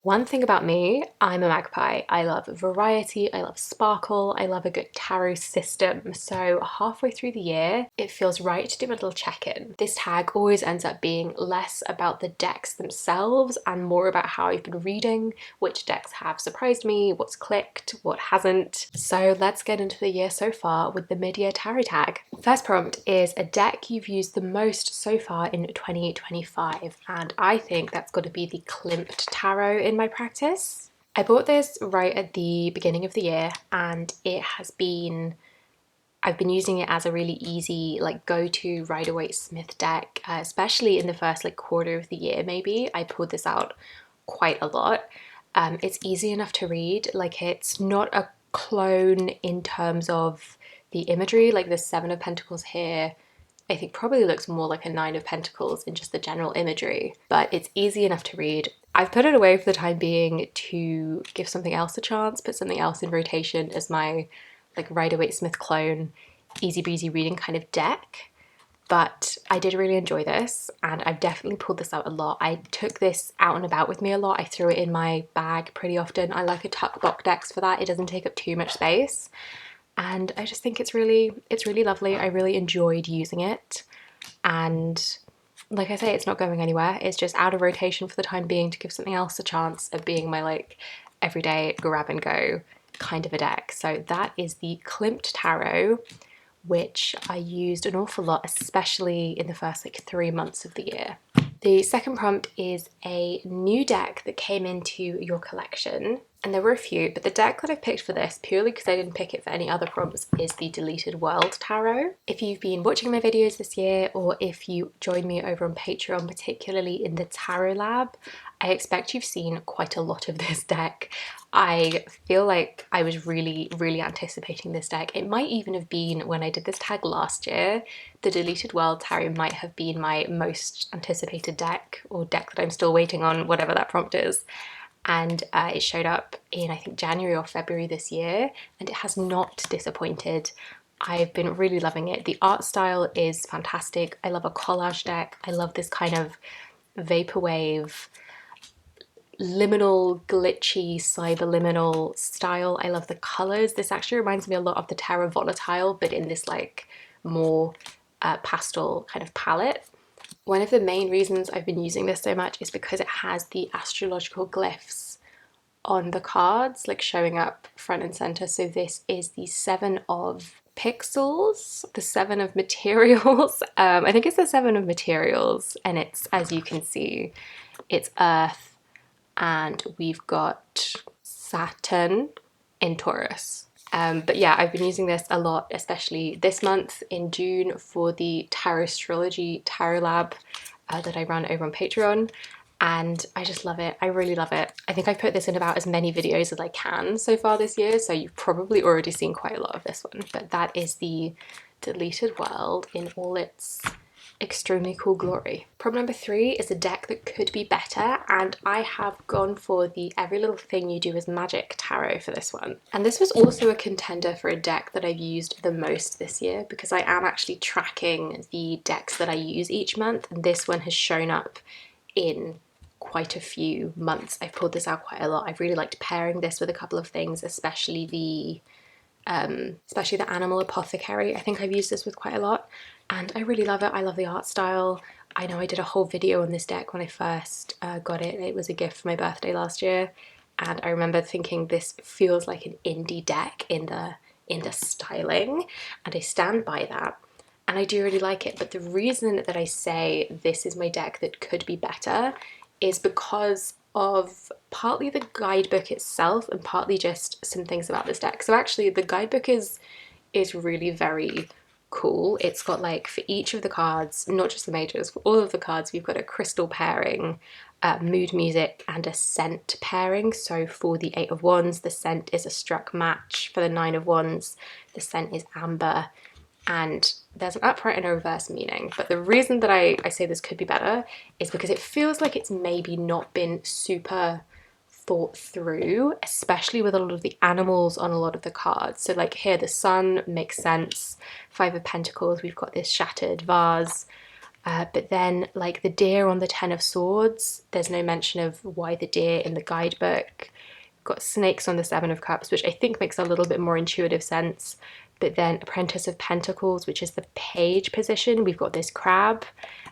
One thing about me, I'm a magpie. I love variety, I love sparkle, I love a good tarot system. So halfway through the year, it feels right to do a little check-in. This tag always ends up being less about the decks themselves and more about how I've been reading, which decks have surprised me, what's clicked, what hasn't. So let's get into the year so far with the mid-year tarot tag. First prompt is a deck you've used the most so far in 2025, and I think that's got to be the Klimt Tarot in my practice. I bought this right at the beginning of the year, and I've been using it as a really easy like go-to Rider-Waite-Smith deck, especially in the first like quarter of the year maybe. I pulled this out quite a lot. It's easy enough to read, like it's not a clone in terms of the imagery, like the Seven of Pentacles here I think probably looks more like a Nine of Pentacles in just the general imagery, but it's easy enough to read. I've put it away for the time being to give something else a chance, put something else in rotation as my like Rider-Waite-Smith clone, easy breezy reading kind of deck. But I did really enjoy this, and I've definitely pulled this out a lot. I took this out and about with me a lot. I threw it in my bag pretty often. I like a tuck box deck for that. It doesn't take up too much space. And I just think it's really lovely. I really enjoyed using it. And like I say, it's not going anywhere. It's just out of rotation for the time being to give something else a chance of being my like everyday grab and go kind of a deck. So that is the Klimt Tarot, which I used an awful lot, especially in the first like 3 months of the year. The second prompt is a new deck that came into your collection, and there were a few, but the deck that I've picked for this, purely because I didn't pick it for any other prompts, is the Deleted World Tarot. If you've been watching my videos this year, or if you joined me over on Patreon, particularly in the Tarot Lab, I expect you've seen quite a lot of this deck. I feel like I was really anticipating this deck. It might even have been when I did this tag last year. The Deleted World Tarot might have been my most anticipated deck, or deck that I'm still waiting on, whatever that prompt is. And it showed up in I think January or February this year, and it has not disappointed. I've been really loving it. The art style is fantastic. I love a collage deck. I love this kind of vaporwave liminal, glitchy, cyberliminal style. I love the colors. This actually reminds me a lot of the Tarot Volatile, but in this like more pastel kind of palette. One of the main reasons I've been using this so much is because it has the astrological glyphs on the cards, like showing up front and center. So this is the Seven of Pixels, the Seven of Materials. I think it's the Seven of Materials, and it's, as you can see, it's Earth, and we've got Saturn in Taurus. But yeah, I've been using this a lot, especially this month in June for the Tarot Astrology Tarot Lab that I run over on Patreon, and I just love it. I really love it. I think I've put this in about as many videos as I can so far this year, so you've probably already seen quite a lot of this one, but that is the Deleted World in all its extremely cool glory. Prompt number 3 is a deck that could be better, and I have gone for the Every Little Thing You Do Is Magic tarot for this one. And this was also a contender for a deck that I've used the most this year, because I am actually tracking the decks that I use each month, and this one has shown up in quite a few months. I've pulled this out quite a lot. I've really liked pairing this with a couple of things, especially the Animal Apothecary. I think I've used this with quite a lot, and I really love it. I love the art style. I know I did a whole video on this deck when I first got it. It was a gift for my birthday last year, and I remember thinking this feels like an indie deck in the styling, and I stand by that, and I do really like it. But the reason that I say this is my deck that could be better is because of partly the guidebook itself and partly just some things about this deck. So actually the guidebook is really very cool. It's got like for each of the cards, not just the majors, for all of the cards, we've got a crystal pairing, mood music, and a scent pairing. So for the 8 of Wands, the scent is a struck match. For the 9 of Wands, the scent is amber. And there's an upright and a reverse meaning. But the reason that I say this could be better is because it feels like it's maybe not been super thought through, especially with a lot of the animals on a lot of the cards. So like here, the sun makes sense. 5 of Pentacles, we've got this shattered vase. But then like the deer on the Ten of Swords, there's no mention of why the deer in the guidebook. Got snakes on the Seven of Cups, which I think makes a little bit more intuitive sense. But then Apprentice of Pentacles, which is the page position, we've got this crab.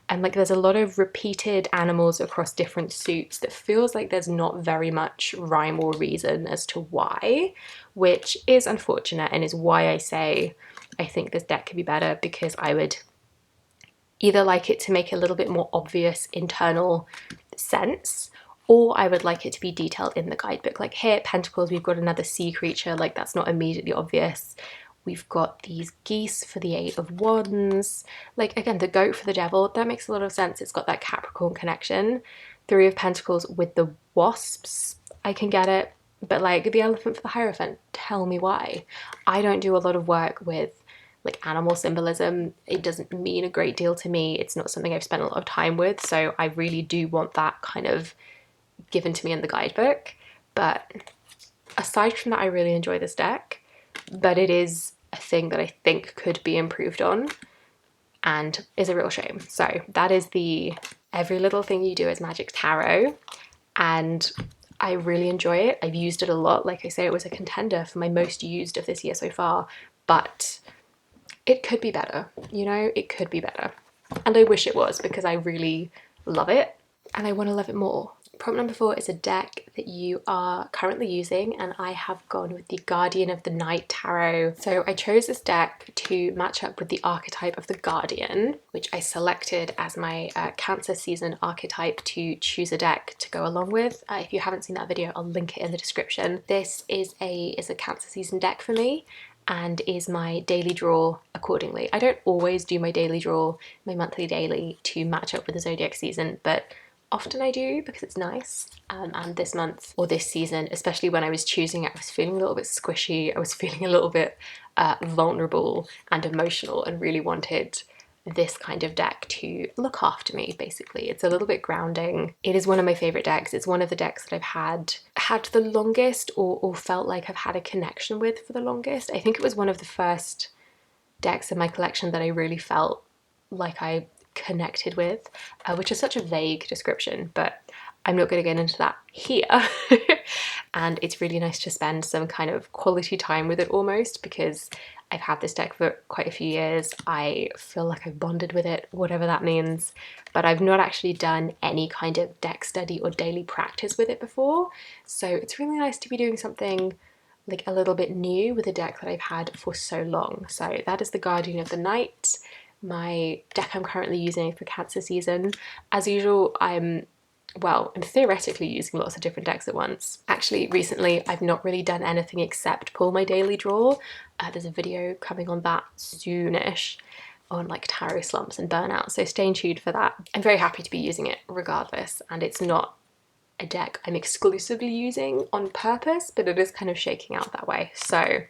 And like there's a lot of repeated animals across different suits that feels like there's not very much rhyme or reason as to why, which is unfortunate and is why I say I think this deck could be better, because I would either like it to make a little bit more obvious internal sense, or I would like it to be detailed in the guidebook. Like here at Pentacles, we've got another sea creature, like that's not immediately obvious. We've got these geese for the Eight of Wands. Like again, the goat for the devil, that makes a lot of sense. It's got that Capricorn connection. Three of Pentacles with the wasps, I can get it. But like the elephant for the Hierophant, tell me why. I don't do a lot of work with like animal symbolism. It doesn't mean a great deal to me. It's not something I've spent a lot of time with, so I really do want that kind of given to me in the guidebook. But aside from that, I really enjoy this deck, but it is a thing that I think could be improved on and is a real shame. So that is the Every Little Thing You Do is Magic Tarot, and I really enjoy it. I've used it a lot. Like I say, it was a contender for my most used of this year so far, but it could be better, you know, it could be better. And I wish it was, because I really love it and I want to love it more. Prompt number 4 is a deck that you are currently using, and I have gone with the Guardian of the Night Tarot. So I chose this deck to match up with the archetype of the Guardian, which I selected as my Cancer season archetype to choose a deck to go along with. If you haven't seen that video, I'll link it in the description. This is a Cancer season deck for me, and is my daily draw accordingly. I don't always do my daily draw, my monthly daily, to match up with the zodiac season, but often I do because it's nice. And this month, or this season, especially when I was choosing it, I was feeling a little bit squishy. I was feeling a little bit vulnerable and emotional, and really wanted this kind of deck to look after me, basically. It's a little bit grounding. It is one of my favorite decks. It's one of the decks that I've had the longest, or felt like I've had a connection with for the longest. I think it was one of the first decks in my collection that I really felt like I connected with, which is such a vague description, but I'm not going to get into that here. And it's really nice to spend some kind of quality time with it almost, because I've had this deck for quite a few years. I feel like I've bonded with it, whatever that means, but I've not actually done any kind of deck study or daily practice with it before. So it's really nice to be doing something like a little bit new with a deck that I've had for so long. So that is the Guardian of the Night, my deck I'm currently using for Cancer season. As usual, I'm theoretically using lots of different decks at once. Actually, recently I've not really done anything except pull my daily draw. There's a video coming on that soonish, on like tarot slumps and burnout, so stay tuned for that. I'm very happy to be using it regardless, and it's not a deck I'm exclusively using on purpose, but it is kind of shaking out that way. So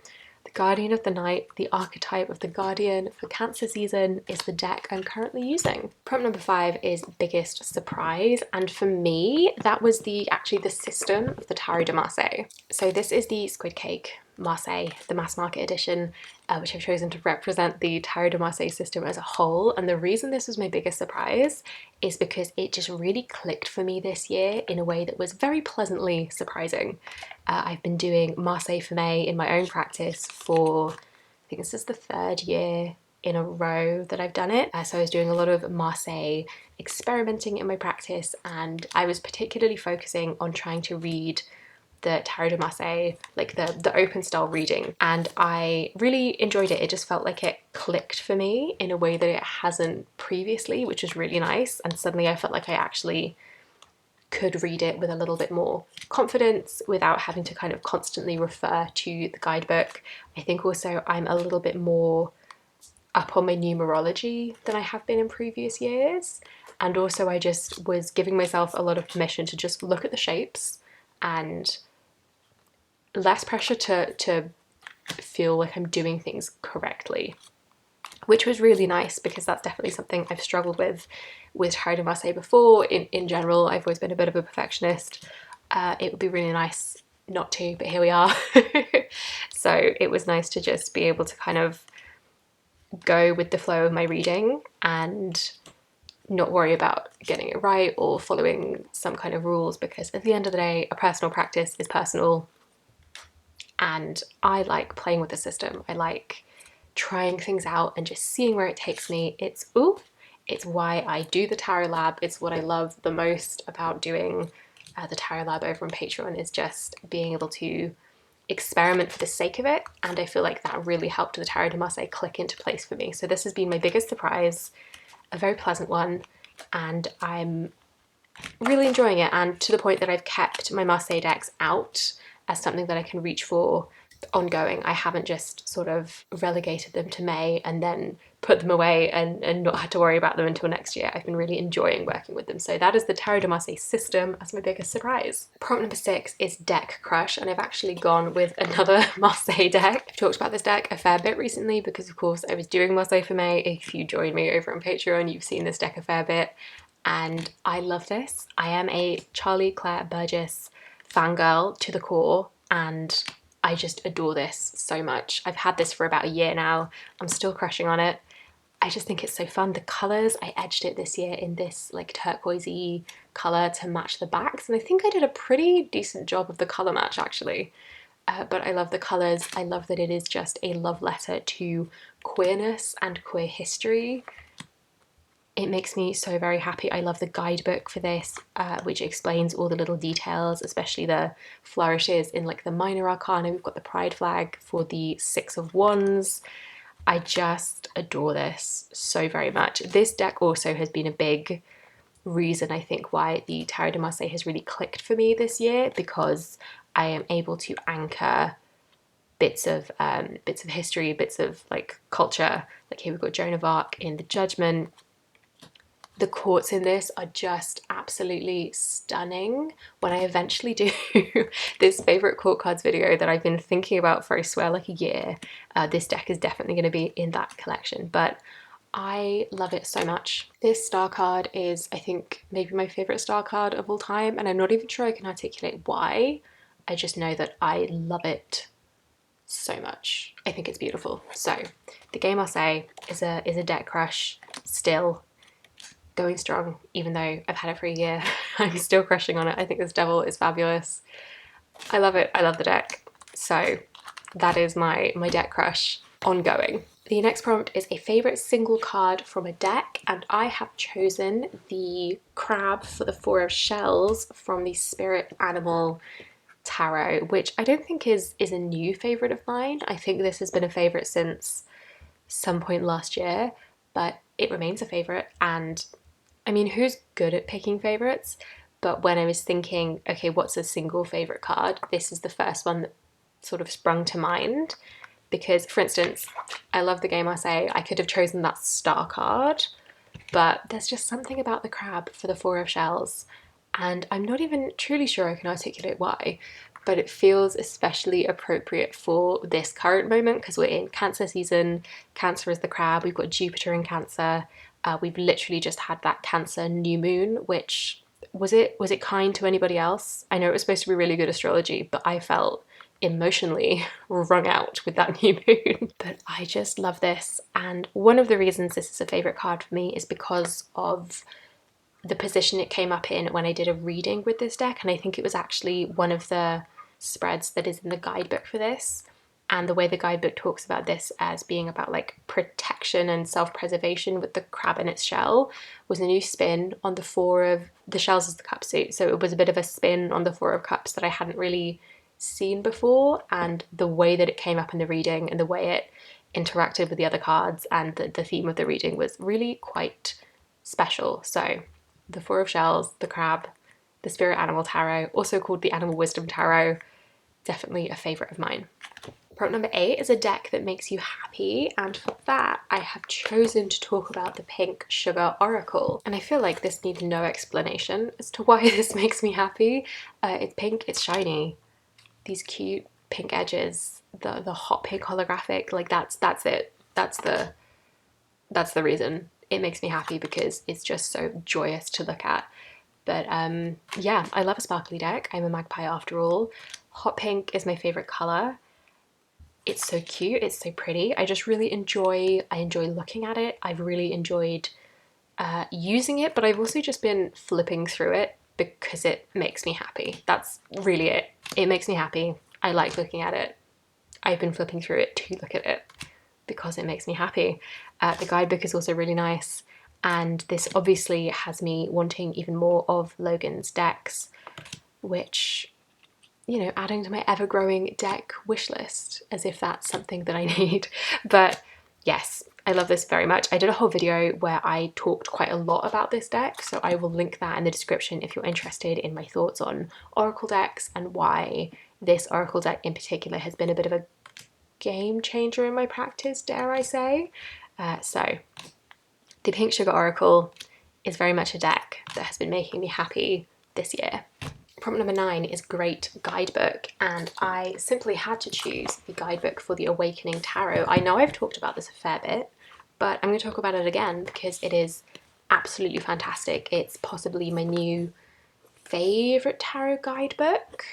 the Guardian of the Night, the archetype of the Guardian for Cancer season, is the deck I'm currently using. Prompt number 5 is Biggest Surprise, and for me that was actually the system of the Tarot de Marseille. So this is the Squid Cake Marseille, the mass market edition, which I've chosen to represent the Tarot de Marseille system as a whole. And the reason this was my biggest surprise is because it just really clicked for me this year in a way that was very pleasantly surprising. I've been doing Marseille for May in my own practice for, I think this is the 3rd year in a row that I've done it. So I was doing a lot of Marseille experimenting in my practice, and I was particularly focusing on trying to read the Tarot de Marseille, like the open style reading, and I really enjoyed it. It just felt like it clicked for me in a way that it hasn't previously, which was really nice. And suddenly I felt like I actually could read it with a little bit more confidence without having to kind of constantly refer to the guidebook. I think also I'm a little bit more up on my numerology than I have been in previous years, and also I just was giving myself a lot of permission to just look at the shapes and less pressure to feel like I'm doing things correctly, which was really nice, because that's definitely something I've struggled with Tarot de Marseille before. In general, I've always been a bit of a perfectionist. It would be really nice not to, but here we are. So it was nice to just be able to kind of go with the flow of my reading and not worry about getting it right or following some kind of rules, because at the end of the day, a personal practice is personal, and I like playing with the system. I like trying things out and just seeing where it takes me. It's why I do the Tarot Lab. It's what I love the most about doing the Tarot Lab over on Patreon, is just being able to experiment for the sake of it. And I feel like that really helped the Tarot de Marseille click into place for me. So this has been my biggest surprise, a very pleasant one, and I'm really enjoying it, and to the point that I've kept my Marseille decks out as something that I can reach for ongoing. I haven't just sort of relegated them to May and then put them away and not had to worry about them until next year. I've been really enjoying working with them. So that is the Tarot de Marseille system as my biggest surprise. Prompt number 6 is Deck Crush, and I've actually gone with another Marseille deck. I've talked about this deck a fair bit recently because of course I was doing Marseille for May. If you join me over on Patreon, you've seen this deck a fair bit, and I love this. I am a Charlie Claire Burgess fangirl to the core, and I just adore this so much. I've had this for about a year now. I'm still crushing on it. I just think it's so fun. The colours, I edged it this year in this like turquoisey colour to match the backs, and I think I did a pretty decent job of the colour match actually. But I love the colours. I love that it is just a love letter to queerness and queer history. It makes me so very happy. I love the guidebook for this, which explains all the little details, especially the flourishes in like the minor arcana. We've got the pride flag for the 6 of Wands. I just adore this so very much. This deck also has been a big reason, I think, why the Tarot de Marseille has really clicked for me this year, because I am able to anchor bits of history, bits of like culture. Like here we've got Joan of Arc in the Judgment. The courts in this are just absolutely stunning. When I eventually do this favourite court cards video that I've been thinking about for, I swear, like a year, this deck is definitely going to be in that collection. But I love it so much. This star card is, I think, maybe my favourite star card of all time, and I'm not even sure I can articulate why. I just know that I love it so much. I think it's beautiful. So the Game Marseille is a deck crush still. Going strong, even though I've had it for a year. I'm still crushing on it. I think this devil is fabulous. I love it. I love the deck. So that is my deck crush ongoing. The next prompt is a favourite single card from a deck, and I have chosen the crab for the 4 of Shells from the Spirit Animal Tarot, which I don't think is a new favourite of mine. I think this has been a favourite since some point last year, but it remains a favourite. And I mean, who's good at picking favourites? But when I was thinking, okay, what's a single favourite card? This is the first one that sort of sprung to mind. Because, for instance, I love the Game Marseille. I could have chosen that star card, but there's just something about the crab for the 4 of Shells, and I'm not even truly sure I can articulate why, but it feels especially appropriate for this current moment because we're in Cancer season. Cancer is the crab. We've got Jupiter in Cancer. We've literally just had that Cancer new moon, which was it kind to anybody else? I know it was supposed to be really good astrology, but I felt emotionally wrung out with that new moon. But I just love this, and one of the reasons this is a favourite card for me is because of the position it came up in when I did a reading with this deck, and I think it was actually one of the spreads that is in the guidebook for this. And the way the guidebook talks about this as being about like protection and self-preservation with the crab in its shell was a new spin on the 4 of the Shells as the cup suit. So it was a bit of a spin on the 4 of Cups that I hadn't really seen before, and the way that it came up in the reading and the way it interacted with the other cards and the theme of the reading was really quite special. So the 4 of Shells, the crab, the Spirit Animal Tarot, also called the Animal Wisdom Tarot, definitely a favourite of mine. Prompt number 8 is a deck that makes you happy, and for that I have chosen to talk about the Pink Sugar Oracle. And I feel like this needs no explanation as to why this makes me happy. It's pink, it's shiny, these cute pink edges, the hot pink holographic, like that's it. That's the reason it makes me happy, because it's just so joyous to look at. But yeah, I love a sparkly deck. I'm a magpie after all. Hot pink is my favourite colour. It's so cute, it's so pretty. I just really enjoy looking at it. I've really enjoyed using it, but I've also just been flipping through it because it makes me happy. That's really it. It makes me happy. I like looking at it. I've been flipping through it to look at it because it makes me happy. The guidebook is also really nice, and this obviously has me wanting even more of Logan's decks, which, you know, adding to my ever-growing deck wish list, as if that's something that I need. But yes, I love this very much. I did a whole video where I talked quite a lot about this deck, so I will link that in the description if you're interested in my thoughts on Oracle decks and why this Oracle deck in particular has been a bit of a game changer in my practice, dare I say. So the Pink Sugar Oracle is very much a deck that has been making me happy this year. Prompt number 9 is Great Guidebook, and I simply had to choose the guidebook for the Awakening Tarot. I know I've talked about this a fair bit, but I'm going to talk about it again because it is absolutely fantastic. It's possibly my new favourite tarot guidebook.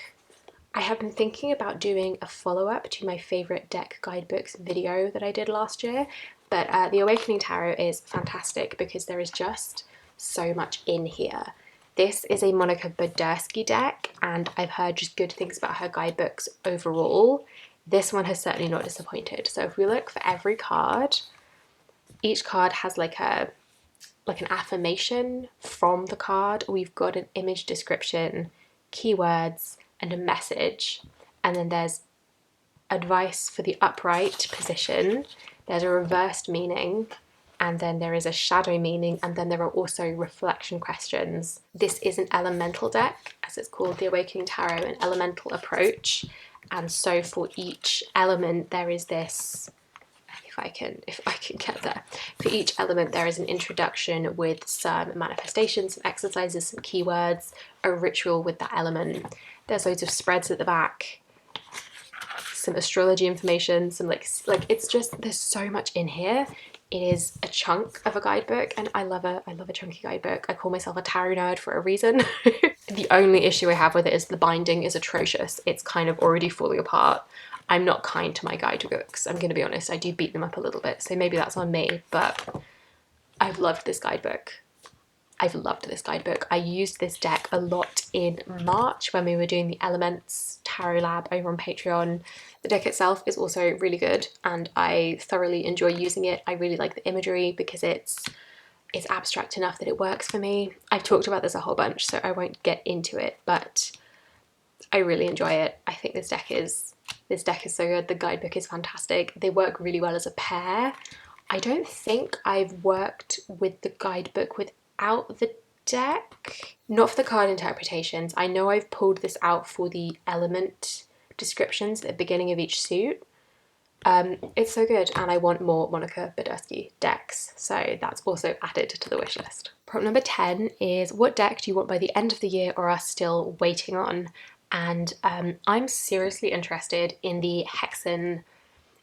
I have been thinking about doing a follow-up to my favourite deck guidebooks video that I did last year, but the Awakening Tarot is fantastic because there is just so much in here. This is a Monica Badersky deck, and I've heard just good things about her guidebooks overall. This one has certainly not disappointed. So if we look for every card, each card has like an affirmation from the card. We've got an image description, keywords, and a message. And then there's advice for the upright position. There's a reversed meaning, and then there is a shadow meaning, and then there are also reflection questions. This is an elemental deck, as it's called, the Awakening Tarot, an elemental approach. And so for each element there is this, if I can get there. For each element there is an introduction with some manifestations, some exercises, some keywords, a ritual with that element. There's loads of spreads at the back, some astrology information, some like it's just, there's so much in here. It is a chunk of a guidebook, and I love a chunky guidebook. I call myself a tarot nerd for a reason. The only issue I have with it is the binding is atrocious. It's kind of already falling apart. I'm not kind to my guidebooks, I'm going to be honest. I do beat them up a little bit, so maybe that's on me, but I've loved this guidebook. I've loved this guidebook. I used this deck a lot in March when we were doing the Elements Tarot Lab over on Patreon. The deck itself is also really good, and I thoroughly enjoy using it. I really like the imagery because it's abstract enough that it works for me. I've talked about this a whole bunch, so I won't get into it, but I really enjoy it. I think this deck is so good. The guidebook is fantastic. They work really well as a pair. I don't think I've worked with the guidebook without the deck. Not for the card interpretations. I know I've pulled this out for the element descriptions at the beginning of each suit. It's so good, and I want more Monica Badersky decks, so that's also added to the wish list. Prompt number 10 is, what deck do you want by the end of the year or are still waiting on? And I'm seriously interested in the Hexen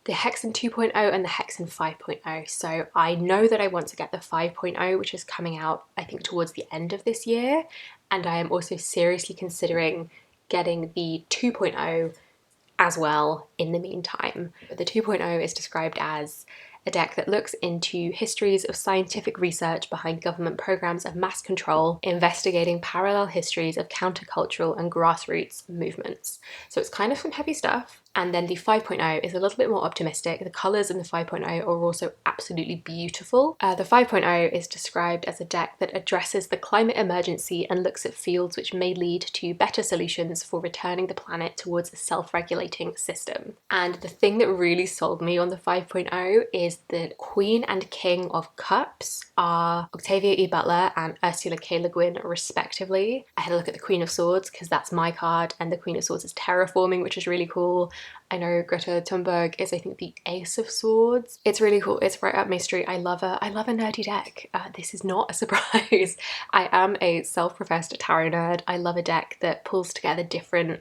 2.0 and the Hexen 5.0. So I know that I want to get the 5.0, which is coming out, I think, towards the end of this year. And I am also seriously considering getting the 2.0 as well in the meantime. The 2.0 is described as a deck that looks into histories of scientific research behind government programs of mass control, investigating parallel histories of countercultural and grassroots movements. So it's kind of some heavy stuff. And then the 5.0 is a little bit more optimistic. The colours in the 5.0 are also absolutely beautiful. The 5.0 is described as a deck that addresses the climate emergency and looks at fields which may lead to better solutions for returning the planet towards a self-regulating system. And the thing that really sold me on the 5.0 is that Queen and King of Cups are Octavia E. Butler and Ursula K. Le Guin respectively. I had a look at the Queen of Swords because that's my card, and the Queen of Swords is terraforming, which is really cool. I know Greta Thunberg is, I think, the Ace of Swords. It's really cool. It's right up my street. I love a nerdy deck. This is not a surprise. I am a self-professed tarot nerd. I love a deck that pulls together different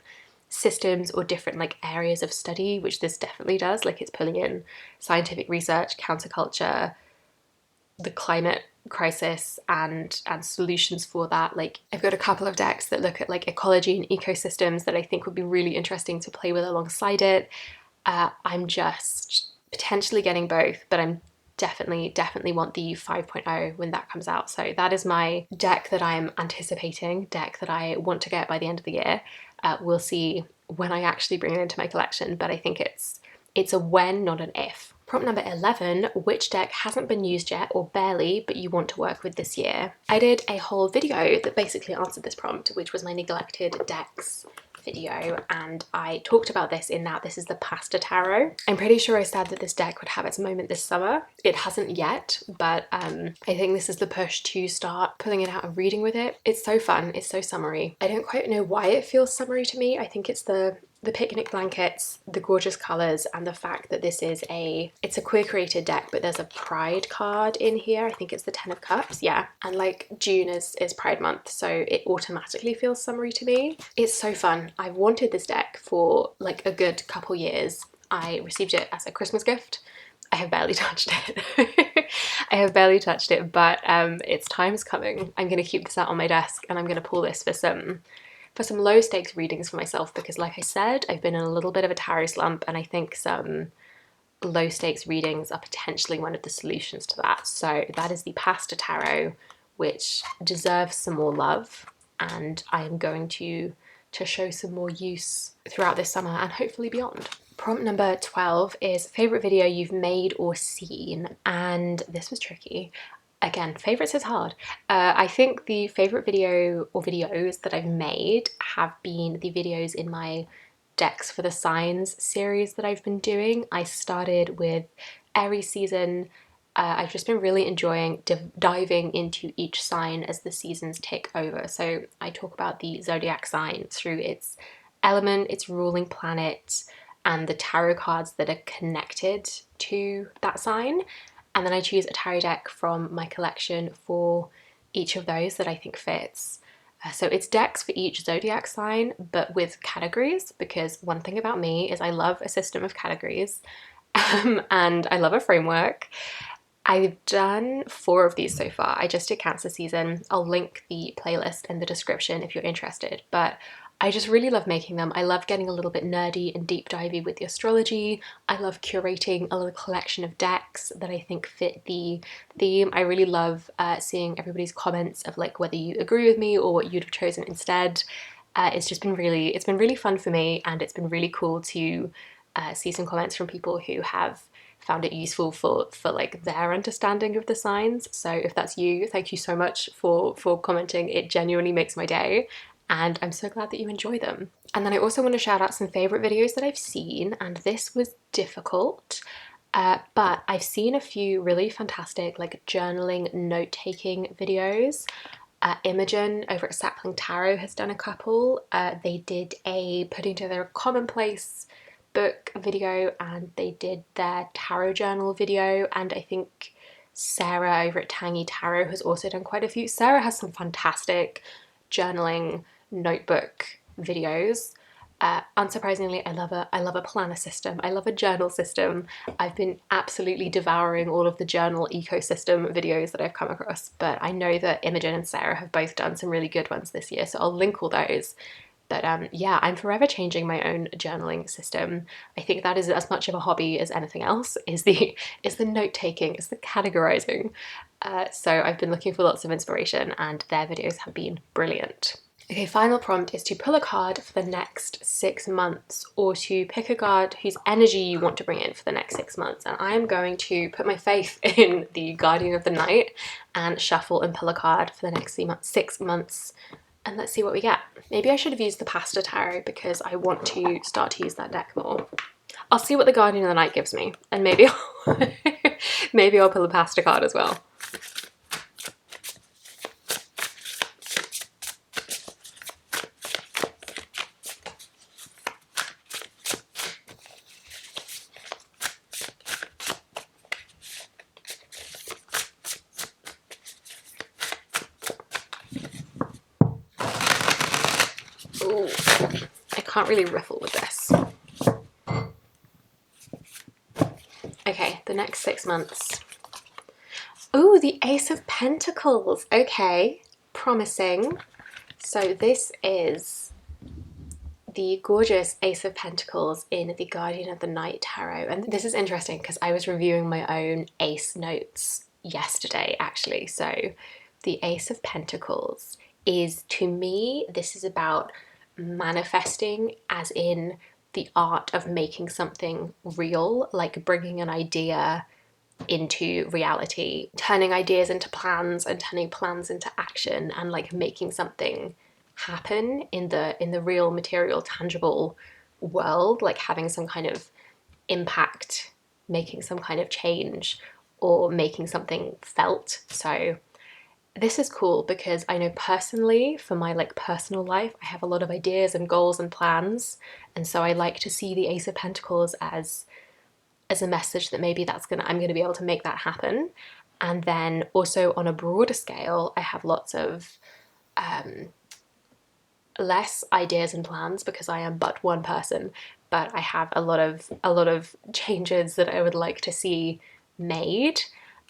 systems or different like areas of study, which this definitely does. Like, it's pulling in scientific research, counterculture, the climate crisis and solutions for that. Like, I've got a couple of decks that look at like ecology and ecosystems that I think would be really interesting to play with alongside it. I'm just potentially getting both, but I'm definitely want the 5.0 when that comes out. So that is my deck that I'm anticipating, deck that I want to get by the end of the year. We'll see when I actually bring it into my collection, but I think it's a when, not an if. Prompt number 11, which deck hasn't been used yet or barely, but you want to work with this year? I did a whole video that basically answered this prompt, which was my neglected decks video, and I talked about this in that this is the Pasta Tarot. I'm pretty sure I said that this deck would have its moment this summer. It hasn't yet, but I think this is the push to start pulling it out and reading with it. It's so fun, it's so summery. I don't quite know why it feels summery to me. I think it's the picnic blankets, the gorgeous colours, and the fact that this is it's a queer created deck, but there's a pride card in here. I think it's the 10 of Cups, yeah. And like June is Pride month, so it automatically feels summery to me. It's so fun. I've wanted this deck for like a good couple years. I received it as a Christmas gift. I have barely touched it. I have barely touched it, but its time's coming. I'm gonna keep this out on my desk and I'm gonna pull this for some low stakes readings for myself, because like I said, I've been in a little bit of a tarot slump, and I think some low stakes readings are potentially one of the solutions to that. So that is the Pasta Tarot, which deserves some more love, and I am going to show some more use throughout this summer and hopefully beyond. Prompt number 12 is favourite video you've made or seen, and this was tricky. Again, favourites is hard. I think the favourite video or videos that I've made have been the videos in my Decks for the Signs series that I've been doing. I started with Aries season. I've just been really enjoying diving into each sign as the seasons tick over. So I talk about the zodiac sign through its element, its ruling planet, and the tarot cards that are connected to that sign. And then I choose a tarot deck from my collection for each of those that I think fits. So it's decks for each zodiac sign, but with categories, because one thing about me is I love a system of categories and I love a framework. I've done 4 of these so far. I just did Cancer season. I'll link the playlist in the description if you're interested, but I just really love making them. I love getting a little bit nerdy and deep divey with the astrology. I love curating a little collection of decks that I think fit the theme. I really love seeing everybody's comments of like whether you agree with me or what you'd have chosen instead. It's been really fun for me, and it's been really cool to see some comments from people who have found it useful for like their understanding of the signs. So if that's you, thank you so much for commenting. It genuinely makes my day, and I'm so glad that you enjoy them. And then I also want to shout out some favourite videos that I've seen, and this was difficult, but I've seen a few really fantastic like journaling, note-taking videos. Imogen over at Sapling Tarot has done a couple. They did a putting together a commonplace book video, and they did their tarot journal video, and I think Sarah over at Tangy Tarot has also done quite a few. Sarah has some fantastic journaling notebook videos. Unsurprisingly, I love a planner system. I love a journal system. I've been absolutely devouring all of the journal ecosystem videos that I've come across, but I know that Imogen and Sarah have both done some really good ones this year, so I'll link all those. But yeah, I'm forever changing my own journaling system. I think that is as much of a hobby as anything else, is the note-taking, is the categorizing. So I've been looking for lots of inspiration, and their videos have been brilliant. Okay, final prompt is to pull a card for the next 6 months, or to pick a card whose energy you want to bring in for the next 6 months. And I am going to put my faith in the Guardian of the Night and shuffle and pull a card for the next 6 months. And let's see what we get. Maybe I should have used the Pasta Tarot because I want to start to use that deck more. I'll see what the Guardian of the Night gives me, and maybe I'll pull a Pasta card as well. Ooh, I can't really riffle with this. Okay, the next 6 months. Ooh, the Ace of Pentacles. Okay, promising. So this is the gorgeous Ace of Pentacles in the Guardian of the Night Tarot. And this is interesting because I was reviewing my own Ace notes yesterday, actually. So the Ace of Pentacles is, to me, this is about manifesting, as in the art of making something real, like bringing an idea into reality, turning ideas into plans and turning plans into action, and like making something happen in the real material tangible world, like having some kind of impact, making some kind of change, or making something felt. So this is cool because I know personally, for my like personal life, I have a lot of ideas and goals and plans, and so I like to see the Ace of Pentacles as a message that maybe I'm gonna be able to make that happen. And then also on a broader scale, I have lots of less ideas and plans because I am but one person, but I have a lot of changes that I would like to see made,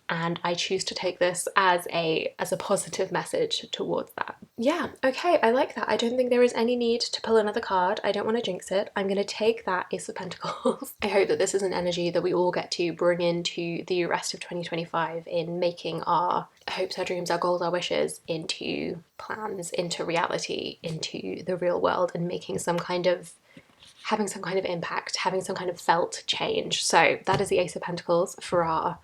and I choose to take this as a positive message towards that. Yeah, okay, I like that. I don't think there is any need to pull another card. I don't want to jinx it. I'm going to take that Ace of Pentacles. I hope that this is an energy that we all get to bring into the rest of 2025 in making our hopes, our dreams, our goals, our wishes into plans, into reality, into the real world, and making some kind of having some kind of impact, having some kind of felt change. So that is the Ace of Pentacles for our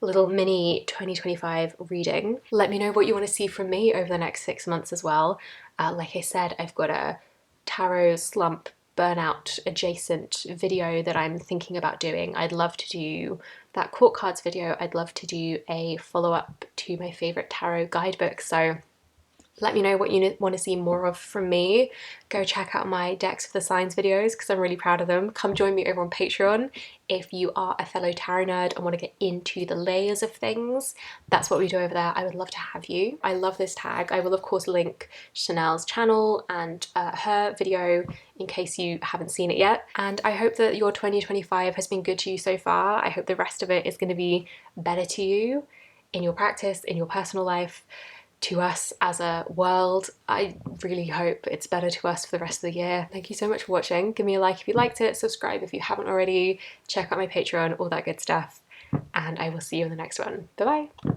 little mini 2025 reading. Let me know what you want to see from me over the next 6 months as well. Like I said, I've got a tarot slump burnout adjacent video that I'm thinking about doing. I'd love to do that court cards video. I'd love to do a follow-up to my favorite tarot guidebook. So let me know what you want to see more of from me. Go check out my Decks for the Signs videos because I'm really proud of them. Come join me over on Patreon if you are a fellow tarot nerd and want to get into the layers of things. That's what we do over there. I would love to have you. I love this tag. I will of course link Chanel's channel and her video in case you haven't seen it yet. And I hope that your 2025 has been good to you so far. I hope the rest of it is going to be better to you in your practice, in your personal life, to us as a world. I really hope it's better to us for the rest of the year. Thank you so much for watching. Give me a like if you liked it, subscribe if you haven't already, check out my Patreon, all that good stuff, and I will see you in the next one. Bye bye.